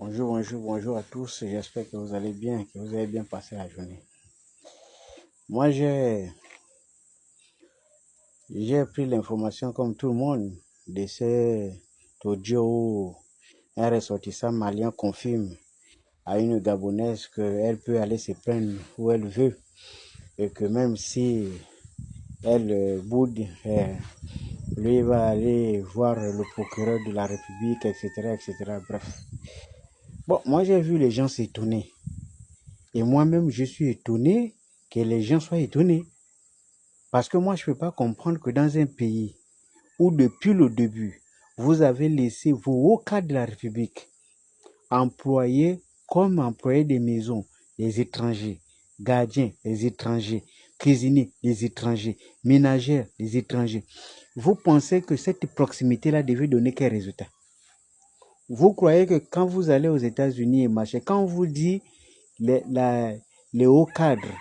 Bonjour à tous. J'espère que vous allez bien, que vous avez bien passé la journée. Moi, j'ai pris l'information comme tout le monde de cet audio où un ressortissant malien confirme à une Gabonaise qu'elle peut aller se plaindre où elle veut et que même si elle boude, lui va aller voir le procureur de la République, etc., etc. Bref. Bon, moi, j'ai vu les gens s'étonner. Et moi-même, je suis étonné que les gens soient étonnés. Parce que moi, je ne peux pas comprendre que dans un pays où depuis le début, vous avez laissé vos hauts cadres de la République employer comme employés des maisons les étrangers, gardiens les étrangers, cuisiniers les étrangers, ménagères les étrangers. Vous pensez que cette proximité-là devait donner quel résultat? Vous croyez que quand vous allez aux États-Unis et machin, quand on vous dit les hauts cadres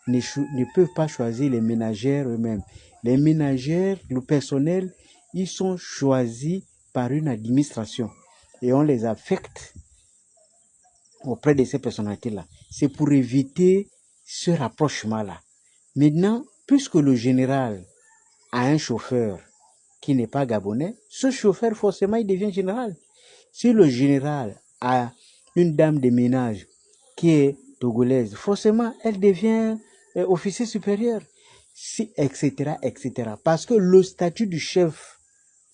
ne peuvent pas choisir les ménagères eux-mêmes. Les ménagères, le personnel, ils sont choisis par une administration et on les affecte auprès de ces personnalités-là. C'est pour éviter ce rapprochement-là. Maintenant, puisque le général a un chauffeur qui n'est pas gabonais, ce chauffeur, forcément, il devient général. Si le général a une dame de ménage qui est togolaise, forcément, elle devient officier supérieur, etc., etc. Parce que le statut du chef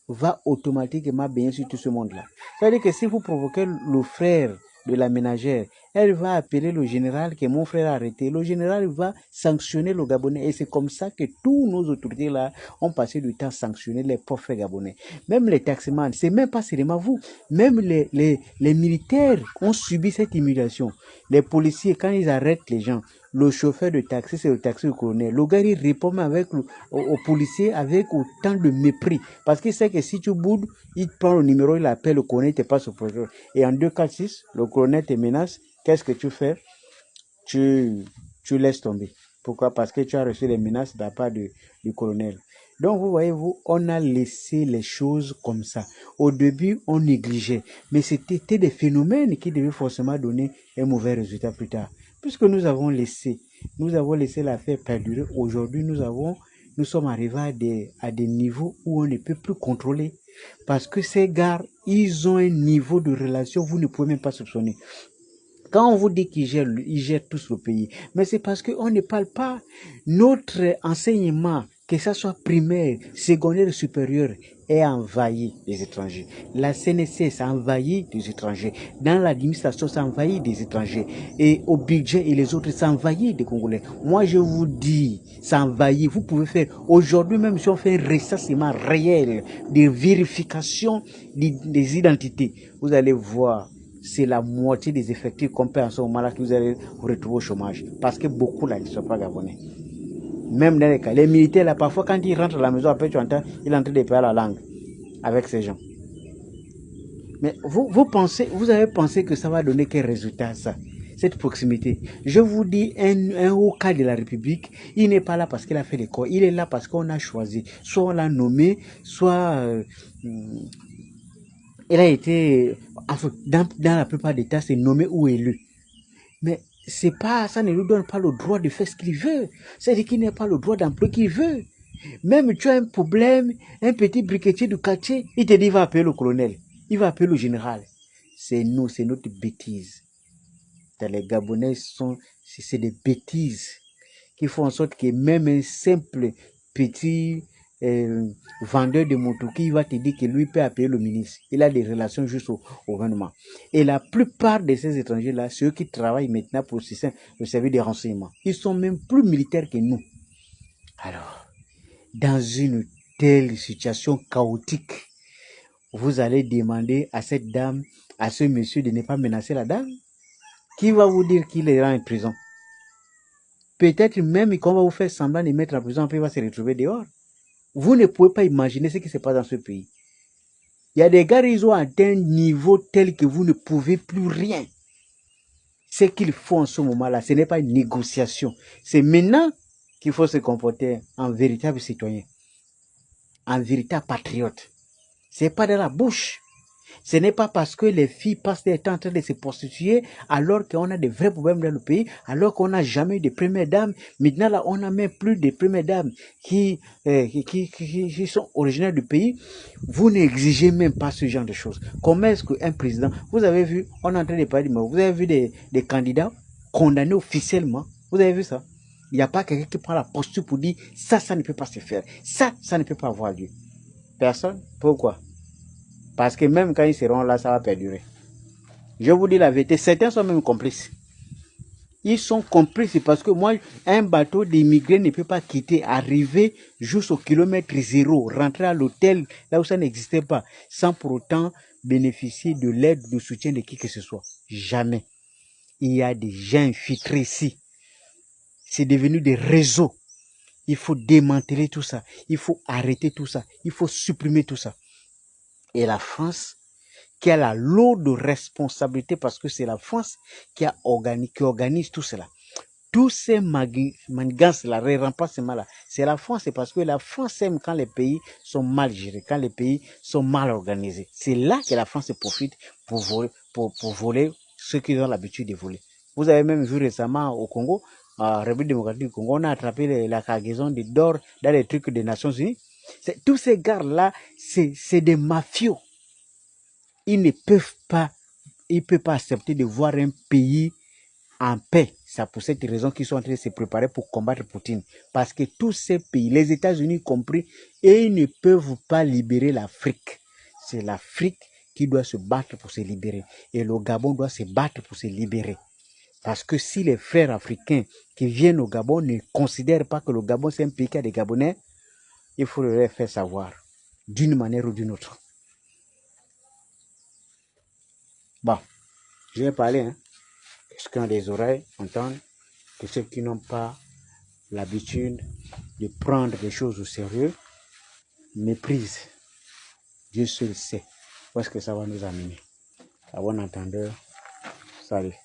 va automatiquement baigner sur tout ce monde-là. C'est-à-dire que si vous provoquez le frère de la ménagère, elle va appeler le général que mon frère a arrêté. Le général va sanctionner le Gabonais. Et c'est comme ça que tous nos autorités là ont passé du temps à sanctionner les pauvres Gabonais. Même les taximans, c'est même pas seulement vous. Même les militaires ont subi cette humiliation. Les policiers, quand ils arrêtent les gens, le chauffeur de taxi, c'est le taxi du colonel. Le gars, il répond avec au policier avec autant de mépris. Parce qu'il sait que si tu boudes, il prend le numéro, il appelle le colonel, il te passe au procureur. Et en 246, le colonel te menace. Qu'est-ce que tu fais? Tu laisses tomber. Pourquoi? Parce que tu as reçu les menaces de la part du colonel. Donc, vous voyez, on a laissé les choses comme ça. Au début, on négligeait. Mais c'était des phénomènes qui devaient forcément donner un mauvais résultat plus tard. Puisque nous avons laissé l'affaire perdurer. Aujourd'hui, nous sommes arrivés à des niveaux où on ne peut plus contrôler. Parce que ces gars, ils ont un niveau de relation, vous ne pouvez même pas soupçonner. Quand on vous dit qu'ils gèrent tous le pays, mais c'est parce qu'on ne parle pas. Notre enseignement, que ce soit primaire, secondaire, supérieur, est envahi des étrangers. La CNCS a envahi des étrangers. Dans l'administration, ça envahit des étrangers. Et au budget et les autres, ça envahit des Congolais. Moi, je vous dis, ça envahit. Vous pouvez faire, aujourd'hui même, si on fait un recensement réel de vérification des identités, vous allez voir. C'est la moitié des effectifs qu'on paie en ce moment-là que vous allez vous retrouver au chômage. Parce que beaucoup là ne sont pas gabonais. Même dans les cas, les militaires là, parfois quand ils rentrent à la maison, après tu entends, ils sont en train de parler la langue avec ces gens. Mais vous avez pensé que ça va donner quel résultat ça? Cette proximité. Je vous dis, un haut cadre de la République, il n'est pas là parce qu'il a fait l'école, il est là parce qu'on a choisi. Soit on l'a nommé, soit il a été, enfin, dans la plupart des cas, c'est nommé ou élu. Mais c'est pas, ça ne lui donne pas le droit de faire ce qu'il veut. C'est-à-dire qu'il n'a pas le droit d'employer qu'il veut. Même tu as un problème, un petit briquetier du quartier, il te dit, il va appeler le colonel, il va appeler le général. C'est nous, c'est notre bêtise. Les Gabonais c'est des bêtises qui font en sorte que même un simple petit vendeur de moto qui va te dire que lui peut appeler le ministre. Il a des relations juste au gouvernement. Et la plupart de ces étrangers-là, ceux qui travaillent maintenant pour le service des renseignements, ils sont même plus militaires que nous. Alors, dans une telle situation chaotique, vous allez demander à cette dame, à ce monsieur de ne pas menacer la dame? Qui va vous dire qu'il est en prison? Peut-être même qu'on va vous faire semblant de mettre en prison, puis il va se retrouver dehors. Vous ne pouvez pas imaginer ce qui se passe dans ce pays. Il y a des gars, ils ont atteint un niveau tel que vous ne pouvez plus rien. Ce qu'il faut en ce moment-là, ce n'est pas une négociation. C'est maintenant qu'il faut se comporter en véritable citoyen, en véritable patriote. C'est pas dans la bouche. Ce n'est pas parce que les filles passent leur temps en train de se prostituer, alors qu'on a des vrais problèmes dans le pays, alors qu'on n'a jamais eu de premières dames. Maintenant, là, on n'a même plus de premières dames qui sont originaires du pays. Vous n'exigez même pas ce genre de choses. Comment est-ce qu'un président, vous avez vu, on est en train de parler, vous avez vu des candidats condamnés officiellement. Vous avez vu ça? Il n'y a pas quelqu'un qui prend la posture pour dire ça, ça ne peut pas se faire. Ça ne peut pas avoir lieu. Personne. Pourquoi? Parce que même quand ils seront là, ça va perdurer. Je vous dis la vérité, certains sont même complices. Ils sont complices parce que moi, un bateau d'immigrés ne peut pas quitter, arriver jusqu'au kilomètre zéro, rentrer à l'hôtel, là où ça n'existait pas, sans pour autant bénéficier de l'aide, du soutien de qui que ce soit. Jamais. Il y a des gens infiltrés ici. C'est devenu des réseaux. Il faut démanteler tout ça. Il faut arrêter tout ça. Il faut supprimer tout ça. Et la France, qui a la lourde responsabilité, parce que c'est la France qui organise tout cela. Tous ces manigances-là, les remplacements-là, c'est la France. C'est parce que la France aime quand les pays sont mal gérés, quand les pays sont mal organisés. C'est là que la France profite pour voler ceux qui ont l'habitude de voler. Vous avez même vu récemment au Congo, République démocratique du Congo, on a attrapé la cargaison d'or dans les trucs des Nations Unies. Tous ces gars-là, c'est des mafieux. Ils ne peuvent pas accepter de voir un pays en paix. C'est pour cette raison qu'ils sont en train de se préparer pour combattre Poutine. Parce que tous ces pays, les États-Unis compris, ils ne peuvent pas libérer l'Afrique. C'est l'Afrique qui doit se battre pour se libérer. Et le Gabon doit se battre pour se libérer. Parce que si les frères africains qui viennent au Gabon ne considèrent pas que le Gabon c'est un pays qui a des Gabonais, il faut leur faire savoir d'une manière ou d'une autre. Bon, je vais parler, hein. Ceux qui ont des oreilles entendent, que ceux qui n'ont pas l'habitude de prendre les choses au sérieux méprisent. Dieu seul sait où est-ce que ça va nous amener. À bon entendeur, salut.